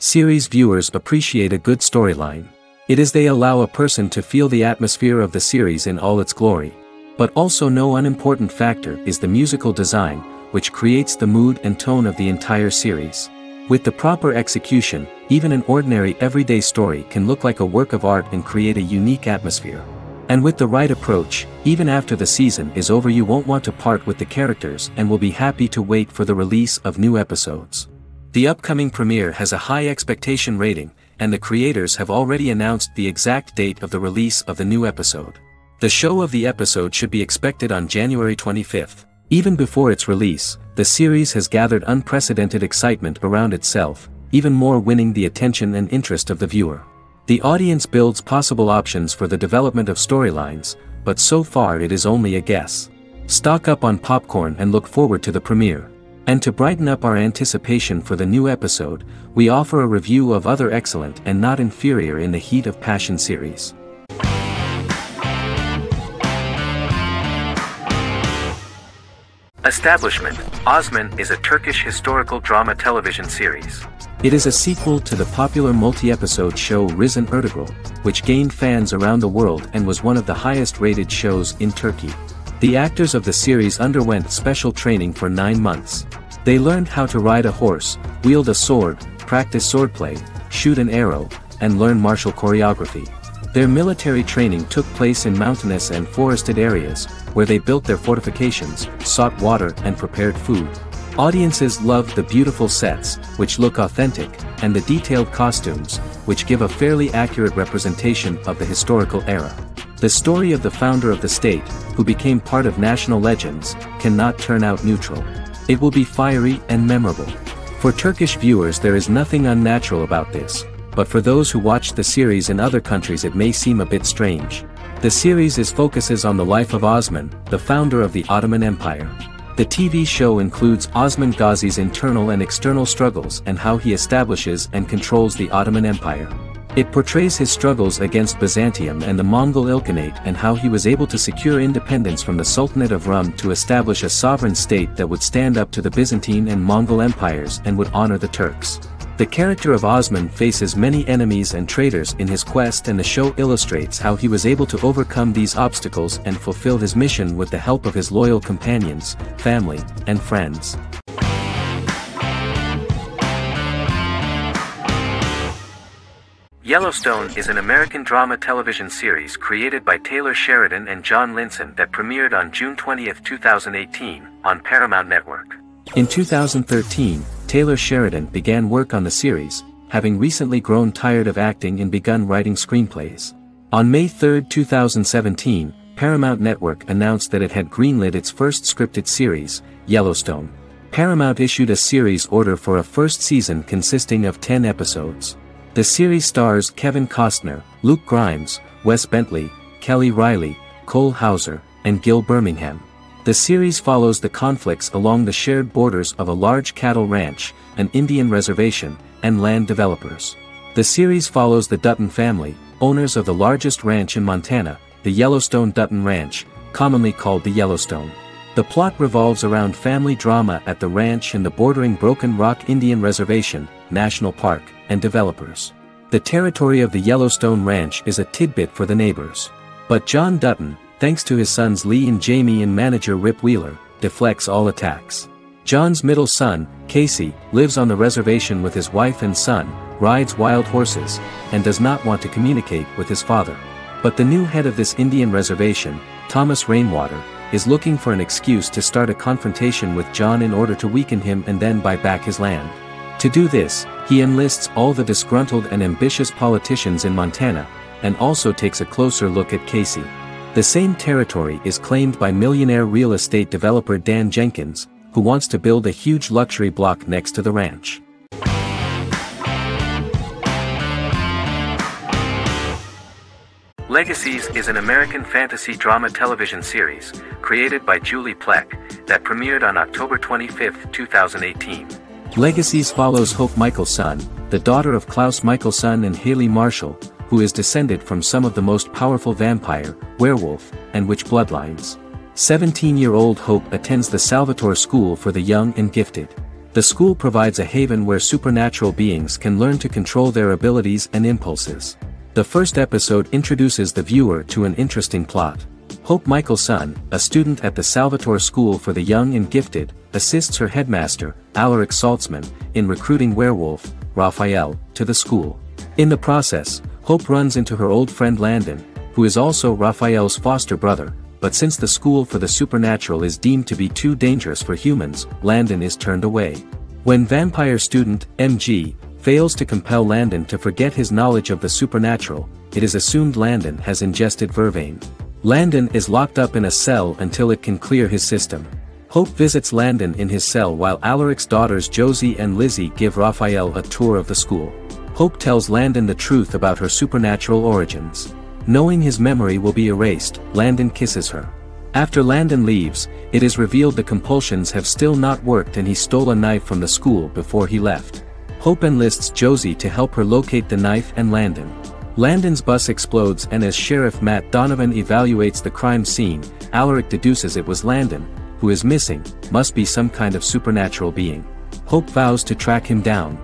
Series viewers appreciate a good storyline. It is they allow a person to feel the atmosphere of the series in all its glory. But also no unimportant factor is the musical design, which creates the mood and tone of the entire series. With the proper execution, even an ordinary everyday story can look like a work of art and create a unique atmosphere. And with the right approach, even after the season is over you won't want to part with the characters and will be happy to wait for the release of new episodes. The upcoming premiere has a high expectation rating, and the creators have already announced the exact date of the release of the new episode. The show of the episode should be expected on January 25th. Even before its release, the series has gathered unprecedented excitement around itself, even more winning the attention and interest of the viewer. The audience builds possible options for the development of storylines, but so far it is only a guess. Stock up on popcorn and look forward to the premiere. And to brighten up our anticipation for the new episode, we offer a review of other excellent and not inferior in the Heat of Passion series. Establishment, Osman is a Turkish historical drama television series. It is a sequel to the popular multi-episode show Risen Ertugrul, which gained fans around the world and was one of the highest-rated shows in Turkey. The actors of the series underwent special training for 9 months. They learned how to ride a horse, wield a sword, practice swordplay, shoot an arrow, and learn martial choreography. Their military training took place in mountainous and forested areas, where they built their fortifications, sought water and prepared food. Audiences loved the beautiful sets, which look authentic, and the detailed costumes, which give a fairly accurate representation of the historical era. The story of the founder of the state, who became part of national legends, cannot turn out neutral. It will be fiery and memorable. For Turkish viewers there is nothing unnatural about this, but for those who watched the series in other countries it may seem a bit strange. The series focuses on the life of Osman, the founder of the Ottoman Empire. The TV show includes Osman Ghazi's internal and external struggles and how he establishes and controls the Ottoman Empire. It portrays his struggles against Byzantium and the Mongol Ilkhanate and how he was able to secure independence from the Sultanate of Rum to establish a sovereign state that would stand up to the Byzantine and Mongol empires and would honor the Turks. The character of Osman faces many enemies and traitors in his quest, and the show illustrates how he was able to overcome these obstacles and fulfill his mission with the help of his loyal companions, family, and friends. Yellowstone is an American drama television series created by Taylor Sheridan and John Linson that premiered on June 20, 2018, on Paramount Network. In 2013, Taylor Sheridan began work on the series, having recently grown tired of acting and begun writing screenplays. On May 3, 2017, Paramount Network announced that it had greenlit its first scripted series, Yellowstone. Paramount issued a series order for a first season consisting of 10 episodes. The series stars Kevin Costner, Luke Grimes, Wes Bentley, Kelly Riley, Cole Hauser, and Gil Birmingham. The series follows the conflicts along the shared borders of a large cattle ranch, an Indian reservation, and land developers. The series follows the Dutton family, owners of the largest ranch in Montana, the Yellowstone Dutton Ranch, commonly called the Yellowstone. The plot revolves around family drama at the ranch and the bordering Broken Rock Indian Reservation, National Park, and developers. The territory of the Yellowstone Ranch is a tidbit for the neighbors. But John Dutton, thanks to his sons Lee and Jamie and manager Rip Wheeler, deflects all attacks. John's middle son, Casey, lives on the reservation with his wife and son, rides wild horses, and does not want to communicate with his father. But the new head of this Indian reservation, Thomas Rainwater, is looking for an excuse to start a confrontation with John in order to weaken him and then buy back his land. To do this, he enlists all the disgruntled and ambitious politicians in Montana, and also takes a closer look at Casey. The same territory is claimed by millionaire real estate developer Dan Jenkins, who wants to build a huge luxury block next to the ranch. Legacies is an American fantasy drama television series, created by Julie Plec, that premiered on October 25, 2018. Legacies follows Hope Michelson, the daughter of Klaus Michelson and Haley Marshall, who is descended from some of the most powerful vampire, werewolf, and witch bloodlines. 17-year-old Hope attends the Salvatore School for the Young and Gifted. The school provides a haven where supernatural beings can learn to control their abilities and impulses. The first episode introduces the viewer to an interesting plot. Hope Michelson, a student at the Salvatore School for the Young and Gifted, assists her headmaster, Alaric Saltzman, in recruiting werewolf, Raphael, to the school. In the process, Hope runs into her old friend Landon, who is also Raphael's foster brother, but since the school for the supernatural is deemed to be too dangerous for humans, Landon is turned away. When vampire student, MG, fails to compel Landon to forget his knowledge of the supernatural, it is assumed Landon has ingested vervain. Landon is locked up in a cell until it can clear his system. Hope visits Landon in his cell while Alaric's daughters Josie and Lizzie give Raphael a tour of the school. Hope tells Landon the truth about her supernatural origins. Knowing his memory will be erased, Landon kisses her. After Landon leaves, it is revealed the compulsions have still not worked and he stole a knife from the school before he left. Hope enlists Josie to help her locate the knife and Landon. Landon's bus explodes and as Sheriff Matt Donovan evaluates the crime scene, Alaric deduces it was Landon, who is missing, must be some kind of supernatural being. Hope vows to track him down.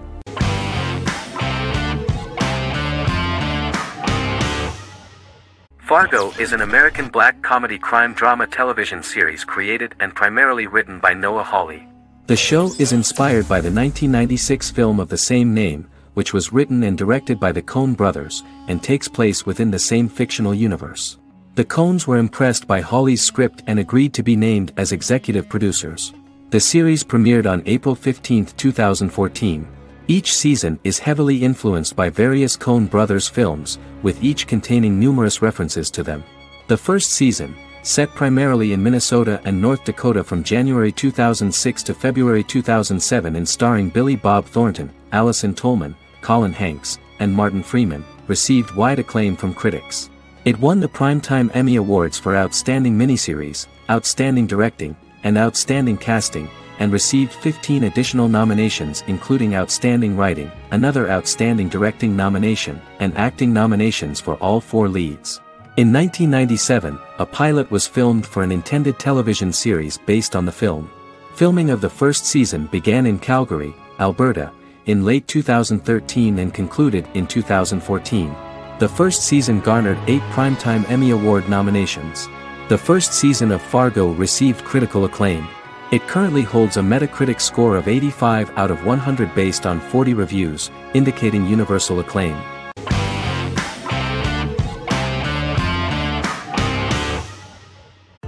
Fargo is an American black comedy crime drama television series created and primarily written by Noah Hawley. The show is inspired by the 1996 film of the same name, which was written and directed by the Coen brothers, and takes place within the same fictional universe. The Coens were impressed by Hawley's script and agreed to be named as executive producers. The series premiered on April 15, 2014. Each season is heavily influenced by various Coen brothers films, with each containing numerous references to them. The first season, set primarily in Minnesota and North Dakota from January 2006 to February 2007 and starring Billy Bob Thornton, Allison Tolman, Colin Hanks, and Martin Freeman, received wide acclaim from critics. It won the Primetime Emmy Awards for Outstanding Miniseries, Outstanding Directing, and Outstanding Casting, and received 15 additional nominations including Outstanding Writing, another Outstanding Directing nomination, and acting nominations for all 4 leads. In 1997, a pilot was filmed for an intended television series based on the film. Filming of the first season began in Calgary, Alberta, in late 2013 and concluded in 2014. The first season garnered 8 Primetime Emmy Award nominations. The first season of Fargo received critical acclaim. It currently holds a Metacritic score of 85 out of 100 based on 40 reviews, indicating universal acclaim.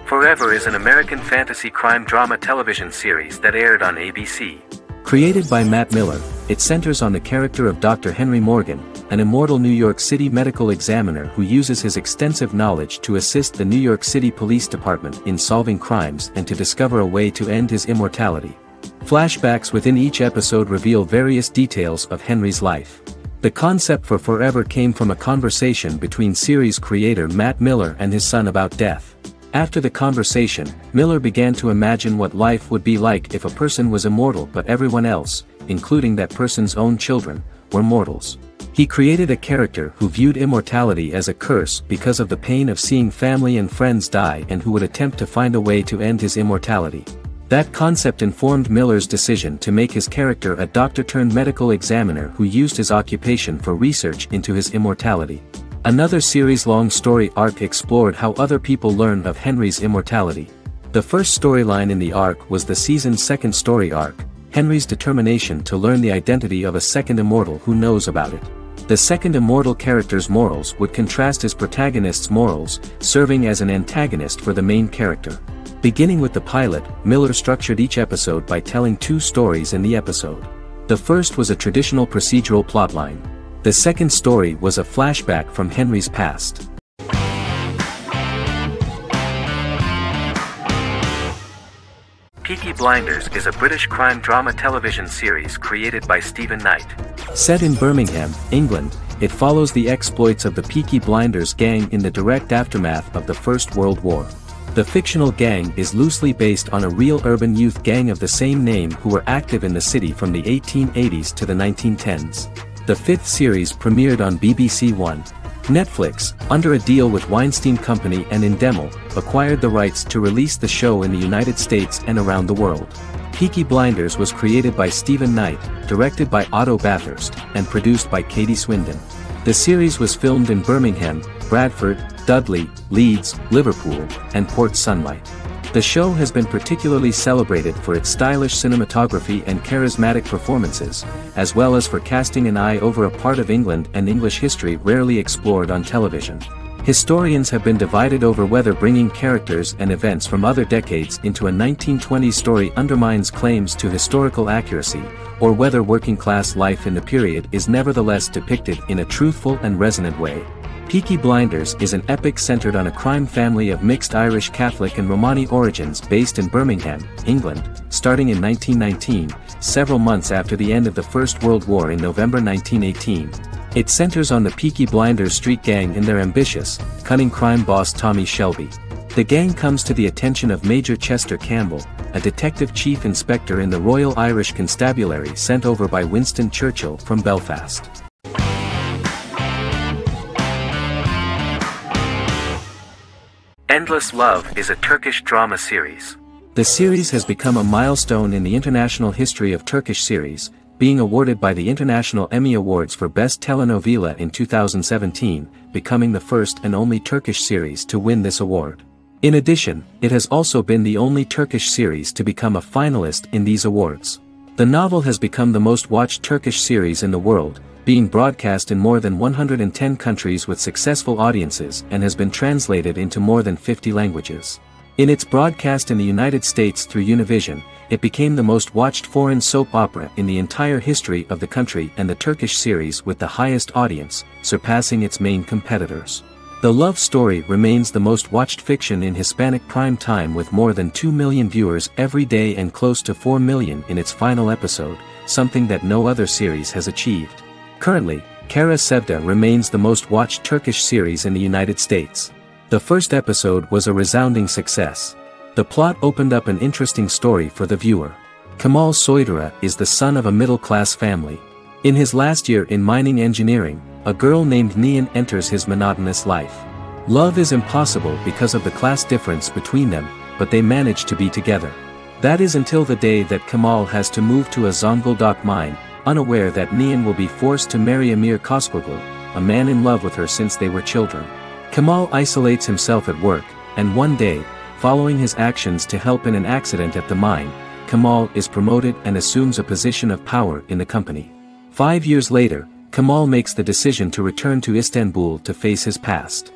Forever is an American fantasy crime drama television series that aired on ABC. Created by Matt Miller, it centers on the character of Dr. Henry Morgan, an immortal New York City medical examiner who uses his extensive knowledge to assist the New York City Police Department in solving crimes and to discover a way to end his immortality. Flashbacks within each episode reveal various details of Henry's life. The concept for Forever came from a conversation between series creator Matt Miller and his son about death. After the conversation, Miller began to imagine what life would be like if a person was immortal but everyone else, including that person's own children, were mortals. He created a character who viewed immortality as a curse because of the pain of seeing family and friends die and who would attempt to find a way to end his immortality. That concept informed Miller's decision to make his character a doctor-turned-medical examiner who used his occupation for research into his immortality. Another series-long story arc explored how other people learned of Henry's immortality. The first storyline in the arc was the season's second story arc, Henry's determination to learn the identity of a second immortal who knows about it. The second immortal character's morals would contrast his protagonist's morals, serving as an antagonist for the main character. Beginning with the pilot, Miller structured each episode by telling 2 stories in the episode. The first was a traditional procedural plotline. The second story was a flashback from Henry's past. Peaky Blinders is a British crime drama television series created by Stephen Knight. Set in Birmingham, England, it follows the exploits of the Peaky Blinders gang in the direct aftermath of the First World War. The fictional gang is loosely based on a real urban youth gang of the same name who were active in the city from the 1880s to the 1910s. The 5th series premiered on BBC One. Netflix, under a deal with Weinstein Company and Endemol, acquired the rights to release the show in the United States and around the world. Peaky Blinders was created by Stephen Knight, directed by Otto Bathurst, and produced by Katie Swindon. The series was filmed in Birmingham, Bradford, Dudley, Leeds, Liverpool, and Port Sunlight. The show has been particularly celebrated for its stylish cinematography and charismatic performances, as well as for casting an eye over a part of England and English history rarely explored on television. Historians have been divided over whether bringing characters and events from other decades into a 1920s story undermines claims to historical accuracy, or whether working-class life in the period is nevertheless depicted in a truthful and resonant way. Peaky Blinders is an epic centered on a crime family of mixed Irish Catholic and Romani origins based in Birmingham, England, starting in 1919, several months after the end of the First World War in November 1918. It centers on the Peaky Blinders street gang and their ambitious, cunning crime boss Tommy Shelby. The gang comes to the attention of Major Chester Campbell, a detective chief inspector in the Royal Irish Constabulary sent over by Winston Churchill from Belfast. Endless Love is a Turkish drama series. The series has become a milestone in the international history of Turkish series, being awarded by the International Emmy Awards for Best Telenovela in 2017, becoming the first and only Turkish series to win this award. In addition, it has also been the only Turkish series to become a finalist in these awards. The novel has become the most watched Turkish series in the world, being broadcast in more than 110 countries with successful audiences and has been translated into more than 50 languages. In its broadcast in the United States through Univision, it became the most watched foreign soap opera in the entire history of the country and the Turkish series with the highest audience, surpassing its main competitors. The love story remains the most watched fiction in Hispanic prime time with more than 2 million viewers every day and close to 4 million in its final episode, something that no other series has achieved. Currently, Kara Sevda remains the most watched Turkish series in the United States. The first episode was a resounding success. The plot opened up an interesting story for the viewer. Kemal Soydura is the son of a middle-class family. In his last year in mining engineering, a girl named Nihan enters his monotonous life. Love is impossible because of the class difference between them, but they manage to be together. That is until the day that Kemal has to move to a Zonguldak mine, unaware that Nihan will be forced to marry Amir Koskoglu, a man in love with her since they were children. Kemal isolates himself at work, and one day, following his actions to help in an accident at the mine, Kemal is promoted and assumes a position of power in the company. 5 years later, Kemal makes the decision to return to Istanbul to face his past.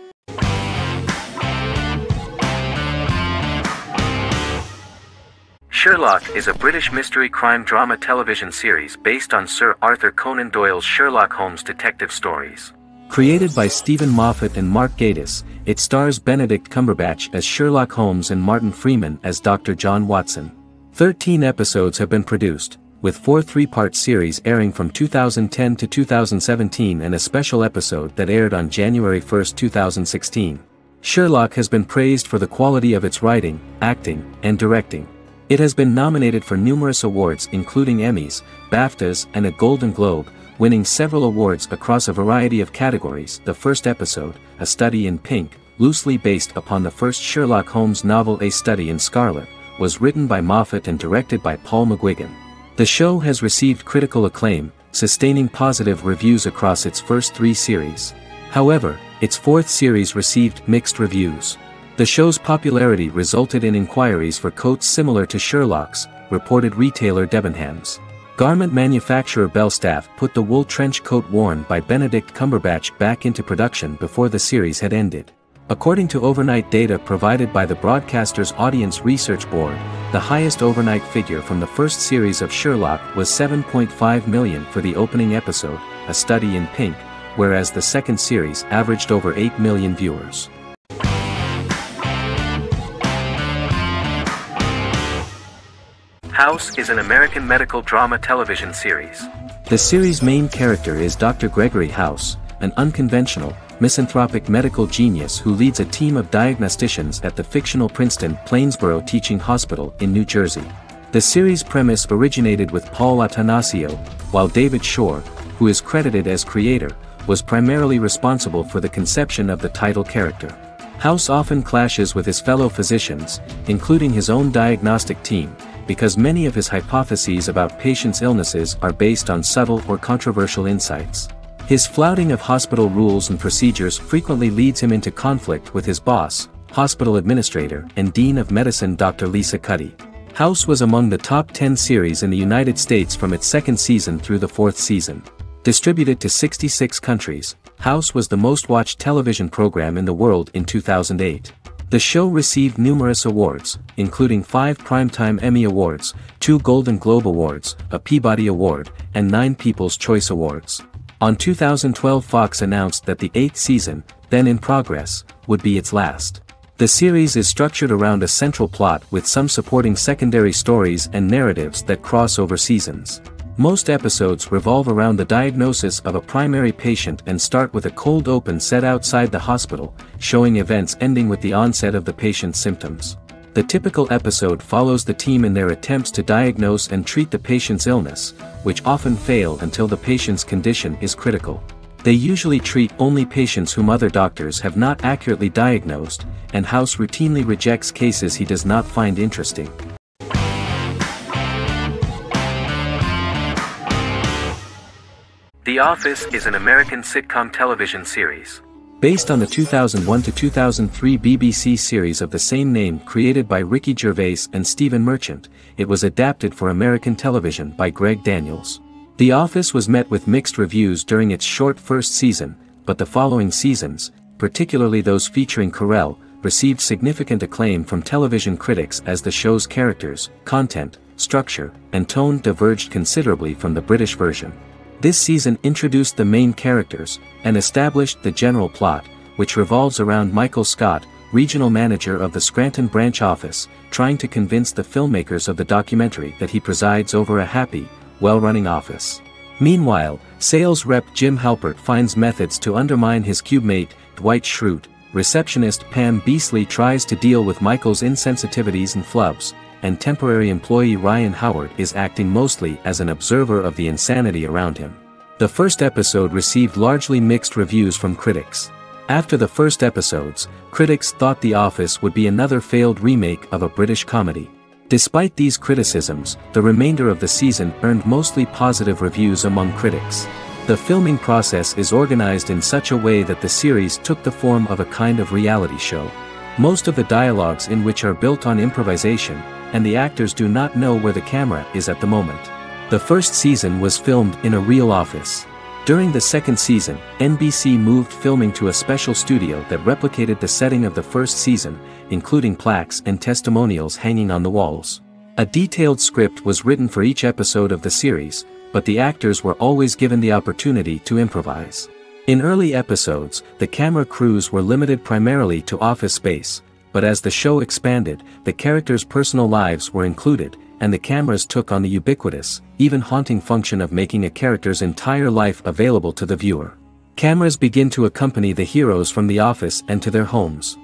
Sherlock is a British mystery crime drama television series based on Sir Arthur Conan Doyle's Sherlock Holmes detective stories. Created by Stephen Moffat and Mark Gatiss, it stars Benedict Cumberbatch as Sherlock Holmes and Martin Freeman as Dr. John Watson. 13 episodes have been produced, with 4 three-part series airing from 2010 to 2017 and a special episode that aired on January 1, 2016. Sherlock has been praised for the quality of its writing, acting, and directing. It has been nominated for numerous awards including Emmys, BAFTAs, and a Golden Globe, winning several awards across a variety of categories. The first episode, A Study in Pink, loosely based upon the first Sherlock Holmes novel A Study in Scarlet, was written by Moffat and directed by Paul McGuigan. The show has received critical acclaim, sustaining positive reviews across its first 3 series. However, its 4th series received mixed reviews. The show's popularity resulted in inquiries for coats similar to Sherlock's, reported retailer Debenhams. Garment manufacturer Belstaff put the wool trench coat worn by Benedict Cumberbatch back into production before the series had ended. According to overnight data provided by the broadcaster's Audience Research Board, the highest overnight figure from the first series of Sherlock was 7.5 million for the opening episode, A Study in Pink, whereas the second series averaged over 8 million viewers. House is an American medical drama television series. The series' main character is Dr. Gregory House, an unconventional, misanthropic medical genius who leads a team of diagnosticians at the fictional Princeton Plainsboro Teaching Hospital in New Jersey. The series' premise originated with Paul Attanasio, while David Shore, who is credited as creator, was primarily responsible for the conception of the title character. House often clashes with his fellow physicians, including his own diagnostic team, because many of his hypotheses about patients' illnesses are based on subtle or controversial insights. His flouting of hospital rules and procedures frequently leads him into conflict with his boss, hospital administrator and dean of medicine Dr. Lisa Cuddy. House was among the top 10 series in the United States from its second season through the fourth season. Distributed to 66 countries, House was the most-watched television program in the world in 2008. The show received numerous awards, including 5 Primetime Emmy Awards, 2 Golden Globe Awards, a Peabody Award, and 9 People's Choice Awards. On 2012, Fox announced that the 8th season, then in progress, would be its last. The series is structured around a central plot with some supporting secondary stories and narratives that cross over seasons. Most episodes revolve around the diagnosis of a primary patient and start with a cold open set outside the hospital, showing events ending with the onset of the patient's symptoms. The typical episode follows the team in their attempts to diagnose and treat the patient's illness, which often fail until the patient's condition is critical. They usually treat only patients whom other doctors have not accurately diagnosed, and House routinely rejects cases he does not find interesting. The Office is an American sitcom television series. Based on the 2001 to 2003 BBC series of the same name created by Ricky Gervais and Stephen Merchant, it was adapted for American television by Greg Daniels. The Office was met with mixed reviews during its short first season, but the following seasons, particularly those featuring Carell, received significant acclaim from television critics as the show's characters, content, structure, and tone diverged considerably from the British version. This season introduced the main characters, and established the general plot, which revolves around Michael Scott, regional manager of the Scranton branch office, trying to convince the filmmakers of the documentary that he presides over a happy, well-running office. Meanwhile, sales rep Jim Halpert finds methods to undermine his cubemate, Dwight Schrute. Receptionist Pam Beasley tries to deal with Michael's insensitivities and flubs, and temporary employee Ryan Howard is acting mostly as an observer of the insanity around him. The first episode received largely mixed reviews from critics. After the first episodes, critics thought The Office would be another failed remake of a British comedy. Despite these criticisms, the remainder of the season earned mostly positive reviews among critics. The filming process is organized in such a way that the series took the form of a kind of reality show. Most of the dialogues in which are built on improvisation, and the actors do not know where the camera is at the moment. The first season was filmed in a real office. During the second season, NBC moved filming to a special studio that replicated the setting of the first season, including plaques and testimonials hanging on the walls. A detailed script was written for each episode of the series, but the actors were always given the opportunity to improvise. In early episodes, the camera crews were limited primarily to office space, but as the show expanded, the characters' personal lives were included, and the cameras took on the ubiquitous, even haunting function of making a character's entire life available to the viewer. Cameras begin to accompany the heroes from the office and to their homes.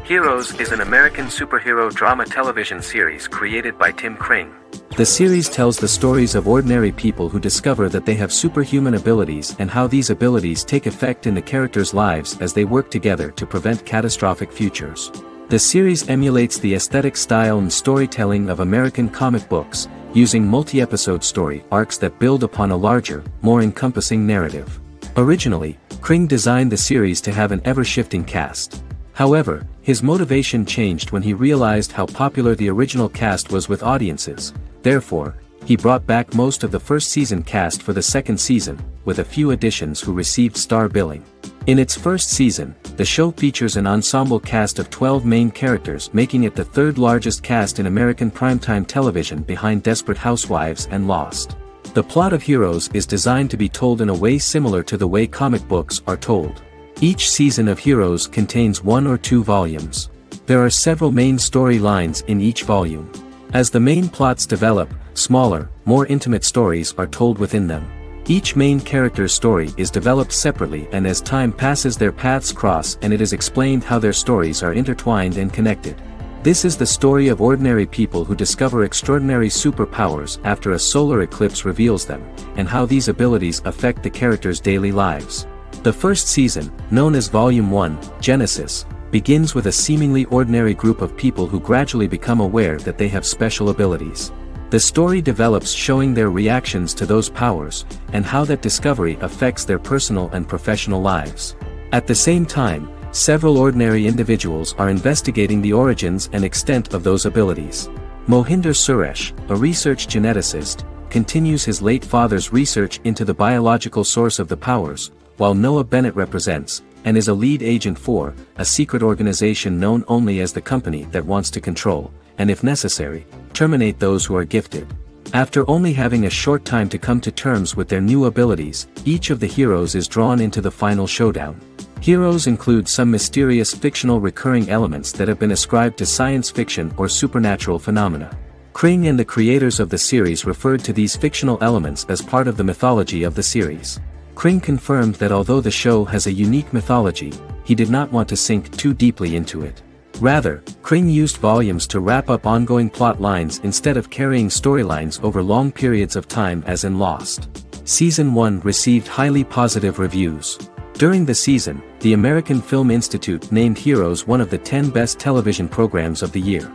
Heroes is an American superhero drama television series created by Tim Kring. The series tells the stories of ordinary people who discover that they have superhuman abilities and how these abilities take effect in the characters' lives as they work together to prevent catastrophic futures. The series emulates the aesthetic style and storytelling of American comic books, using multi-episode story arcs that build upon a larger, more encompassing narrative. Originally, Kring designed the series to have an ever-shifting cast. However, his motivation changed when he realized how popular the original cast was with audiences. Therefore, he brought back most of the first season cast for the second season, with a few additions who received star billing. In its first season, the show features an ensemble cast of 12 main characters, making it the third largest cast in American primetime television behind Desperate Housewives and Lost. The plot of Heroes is designed to be told in a way similar to the way comic books are told. Each season of Heroes contains 1 or 2 volumes. There are several main storylines in each volume. As the main plots develop, smaller, more intimate stories are told within them. Each main character's story is developed separately, and as time passes their paths cross and it is explained how their stories are intertwined and connected. This is the story of ordinary people who discover extraordinary superpowers after a solar eclipse reveals them, and how these abilities affect the characters' daily lives. The first season, known as Volume 1, Genesis, begins with a seemingly ordinary group of people who gradually become aware that they have special abilities. The story develops showing their reactions to those powers, and how that discovery affects their personal and professional lives. At the same time, several ordinary individuals are investigating the origins and extent of those abilities. Mohinder Suresh, a research geneticist, continues his late father's research into the biological source of the powers, while Noah Bennett represents, and is a lead agent for, a secret organization known only as the company that wants to control, and if necessary, terminate those who are gifted. After only having a short time to come to terms with their new abilities, each of the heroes is drawn into the final showdown. Heroes include some mysterious fictional recurring elements that have been ascribed to science fiction or supernatural phenomena. Kring and the creators of the series referred to these fictional elements as part of the mythology of the series. Kring confirmed that although the show has a unique mythology, he did not want to sink too deeply into it. Rather, Kring used volumes to wrap up ongoing plot lines instead of carrying storylines over long periods of time as in Lost. Season 1 received highly positive reviews. During the season, the American Film Institute named Heroes one of the 10 best television programs of the year.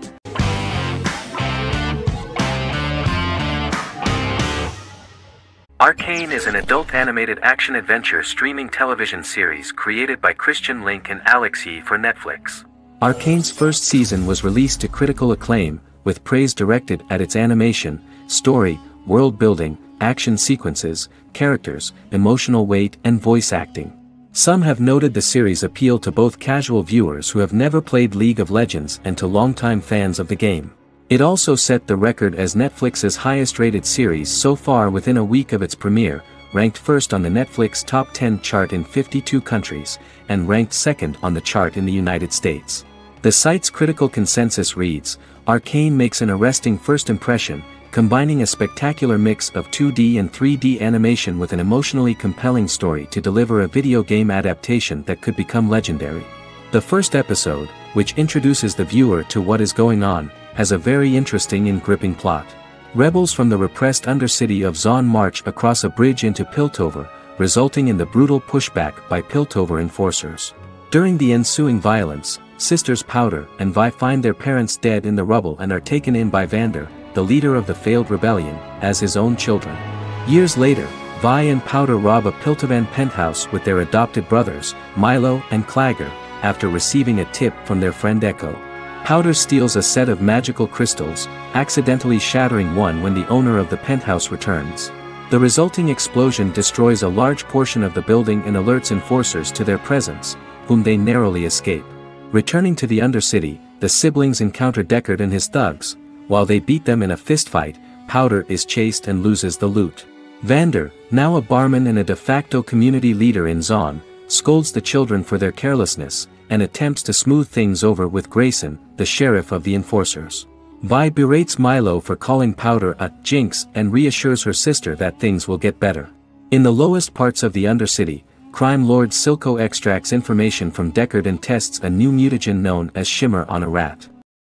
Arcane is an adult animated action-adventure streaming television series created by Christian Link and Alex Yee for Netflix. Arcane's first season was released to critical acclaim, with praise directed at its animation, story, world building, action sequences, characters, emotional weight and voice acting. Some have noted the series' appeal to both casual viewers who have never played League of Legends and to longtime fans of the game. It also set the record as Netflix's highest-rated series so far within a week of its premiere, ranked first on the Netflix Top 10 chart in 52 countries, and ranked second on the chart in the United States. The site's critical consensus reads, "Arcane makes an arresting first impression, combining a spectacular mix of 2D and 3D animation with an emotionally compelling story to deliver a video game adaptation that could become legendary." The first episode, which introduces the viewer to what is going on, has a very interesting and gripping plot. Rebels from the repressed undercity of Zon march across a bridge into Piltover, resulting in the brutal pushback by Piltover enforcers. During the ensuing violence, sisters Powder and Vi find their parents dead in the rubble and are taken in by Vander, the leader of the failed rebellion, as his own children. Years later, Vi and Powder rob a Piltovan penthouse with their adopted brothers, Milo and Clagger, after receiving a tip from their friend Echo. Powder steals a set of magical crystals, accidentally shattering one when the owner of the penthouse returns. The resulting explosion destroys a large portion of the building and alerts enforcers to their presence, whom they narrowly escape. Returning to the Undercity, the siblings encounter Deckard and his thugs. While they beat them in a fistfight, Powder is chased and loses the loot. Vander, now a barman and a de facto community leader in Zon, scolds the children for their carelessness, and attempts to smooth things over with Grayson, the sheriff of the enforcers. Vi berates Milo for calling Powder a jinx and reassures her sister that things will get better. In the lowest parts of the Undercity, crime lord Silco extracts information from Deckard and tests a new mutagen known as Shimmer on a rat.